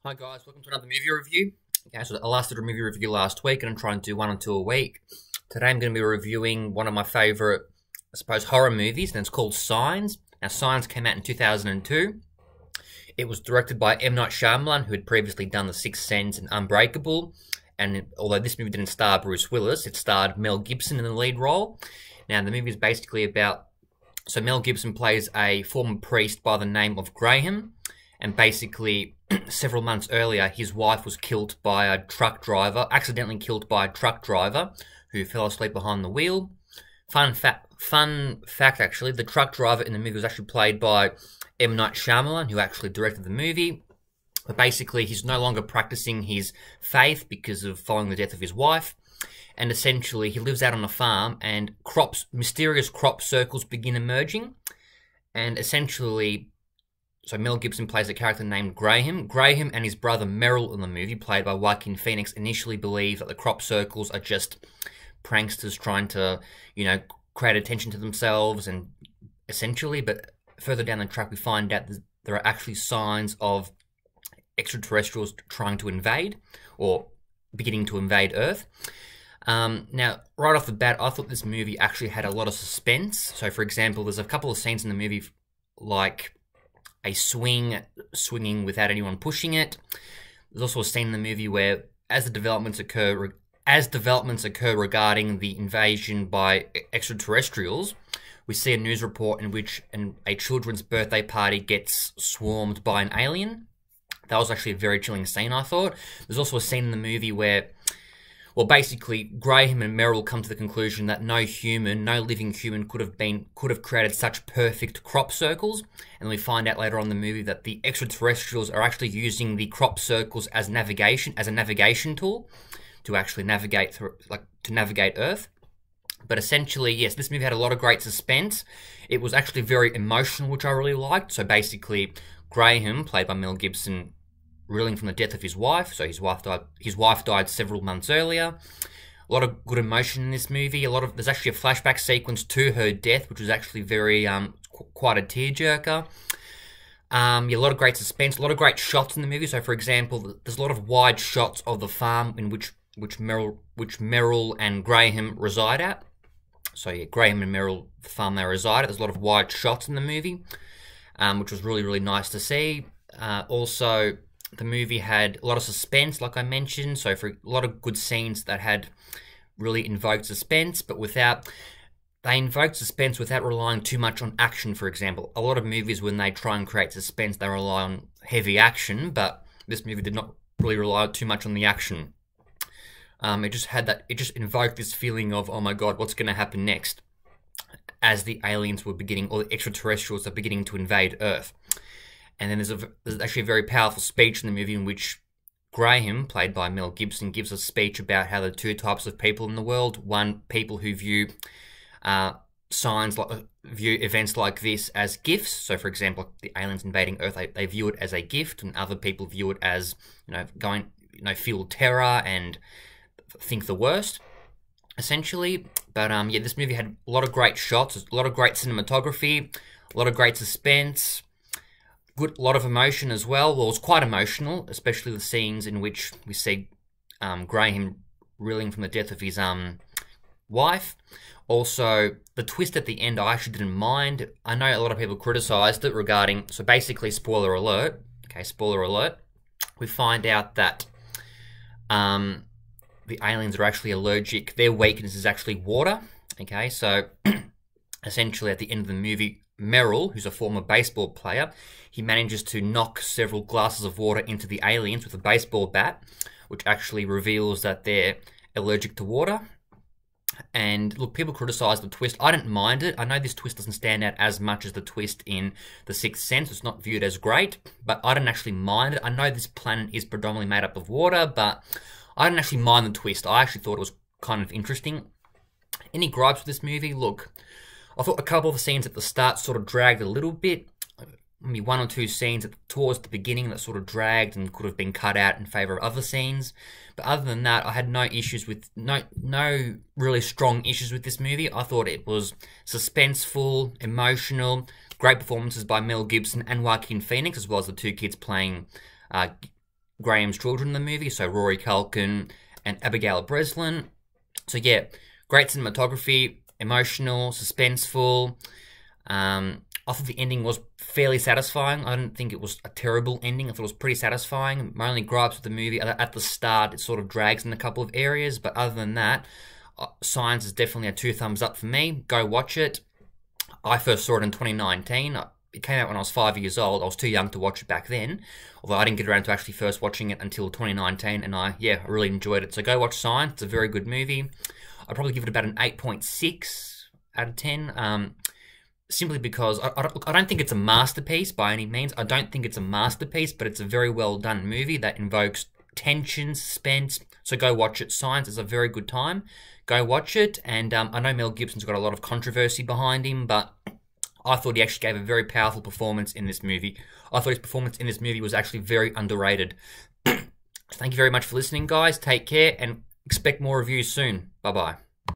Hi guys, welcome to another movie review. Okay, so I last did a movie review last week and I'm trying to do one or two a week. Today I'm going to be reviewing one of my favourite, I suppose, horror movies, and it's called Signs. Now, Signs came out in 2002. It was directed by M. Night Shyamalan, who had previously done The Sixth Sense and Unbreakable. And although this movie didn't star Bruce Willis, it starred Mel Gibson in the lead role. Now, the movie is basically about... So Mel Gibson plays a former priest by the name of Graham. And basically, several months earlier, his wife was killed by a truck driver, accidentally killed by a truck driver who fell asleep behind the wheel. Fun fact, actually, the truck driver in the movie was actually played by M. Night Shyamalan, who actually directed the movie. But basically, he's no longer practicing his faith because of following the death of his wife. And essentially, he lives out on a farm, and mysterious crop circles begin emerging. And essentially... So Mel Gibson plays a character named Graham. Graham and his brother Merrill in the movie, played by Joaquin, initially believe that the crop circles are just pranksters trying to, create attention to themselves, and essentially, but further down the track we find out that there are actually signs of extraterrestrials trying to invade, or beginning to invade Earth. Now, right off the bat, I thought this movie actually had a lot of suspense. So, for example, there's a couple of scenes in the movie, like a swinging without anyone pushing it. There's also a scene in the movie where, as developments occur regarding the invasion by extraterrestrials, we see a news report in which a children's birthday party gets swarmed by an alien. That was actually a very chilling scene, I thought. There's also a scene in the movie where, well, basically, Graham and Merrill come to the conclusion that no living human could have created such perfect crop circles. And we find out later on in the movie that the extraterrestrials are actually using the crop circles as a navigation tool to actually navigate Earth. But essentially, yes, this movie had a lot of great suspense. It was actually very emotional, which I really liked. So basically, Graham, played by Mel Gibson, reeling from the death of his wife. So his wife died several months earlier. A lot of good emotion in this movie. There's actually a flashback sequence to her death, which was actually very quite a tearjerker. Yeah, a lot of great suspense, a lot of great shots in the movie. So, for example, there's a lot of wide shots of the farm in which Merrill and Graham reside at. So yeah, Graham and Merrill, the farm they reside at. There's a lot of wide shots in the movie, which was really, really nice to see. Also, the movie had a lot of suspense, like I mentioned, so for a lot of good scenes that had really invoked suspense, but they invoked suspense without relying too much on action, for example. A lot of movies, when they try and create suspense, they rely on heavy action, but this movie did not really rely too much on the action. It just invoked this feeling of, oh my god, what's going to happen next? As the aliens were beginning, or the extraterrestrials are beginning to invade Earth. And then there's actually a very powerful speech in the movie in which Graham, played by Mel Gibson, gives a speech about how there are two types of people in the world. One, people who view events like this as gifts. So, for example, the aliens invading Earth, they view it as a gift, and other people view it as, feel terror and think the worst, essentially. But yeah, this movie had a lot of great shots, a lot of great cinematography, a lot of great suspense. A lot of emotion as well. Well, it was quite emotional, especially the scenes in which we see Graham reeling from the death of his wife. Also, the twist at the end I actually didn't mind. I know a lot of people criticised it regarding... So basically, spoiler alert. Okay, spoiler alert. We find out that the aliens are actually allergic. Their weakness is actually water. Okay, so essentially at the end of the movie, Merrill, who's a former baseball player, he manages to knock several glasses of water into the aliens with a baseball bat, which actually reveals that they're allergic to water. And look, people criticise the twist. I didn't mind it. I know this twist doesn't stand out as much as the twist in The Sixth Sense. It's not viewed as great, but I didn't actually mind it. I know this planet is predominantly made up of water, but I didn't actually mind the twist. I actually thought it was kind of interesting. Any gripes with this movie? Look, I thought a couple of the scenes at the start sort of dragged a little bit. Maybe one or two scenes towards the beginning that sort of dragged and could have been cut out in favour of other scenes. But other than that, I had no really strong issues with this movie. I thought it was suspenseful, emotional, great performances by Mel Gibson and Joaquin, as well as the two kids playing Graham's children in the movie, so Rory Culkin and Abigail Breslin. So yeah, great cinematography, emotional, suspenseful. I thought the ending was fairly satisfying. I didn't think it was a terrible ending. I thought it was pretty satisfying. My only gripes with the movie, at the start, it sort of drags in a couple of areas, but other than that, Signs is definitely a 2 thumbs up for me. Go watch it. I first saw it in 2019. It came out when I was 5 years old. I was too young to watch it back then, although I didn't get around to actually first watching it until 2019, and I really enjoyed it. So go watch Signs. It's a very good movie. I'd probably give it about an 8.6 out of 10. Simply because I don't think it's a masterpiece by any means. I don't think it's a masterpiece, but it's a very well done movie that invokes tension, suspense. So go watch it. Signs is a very good time. Go watch it. And I know Mel Gibson's got a lot of controversy behind him, but I thought he actually gave a very powerful performance in this movie. I thought his performance in this movie was actually very underrated. Thank you very much for listening, guys. Take care and expect more reviews soon. Bye-bye.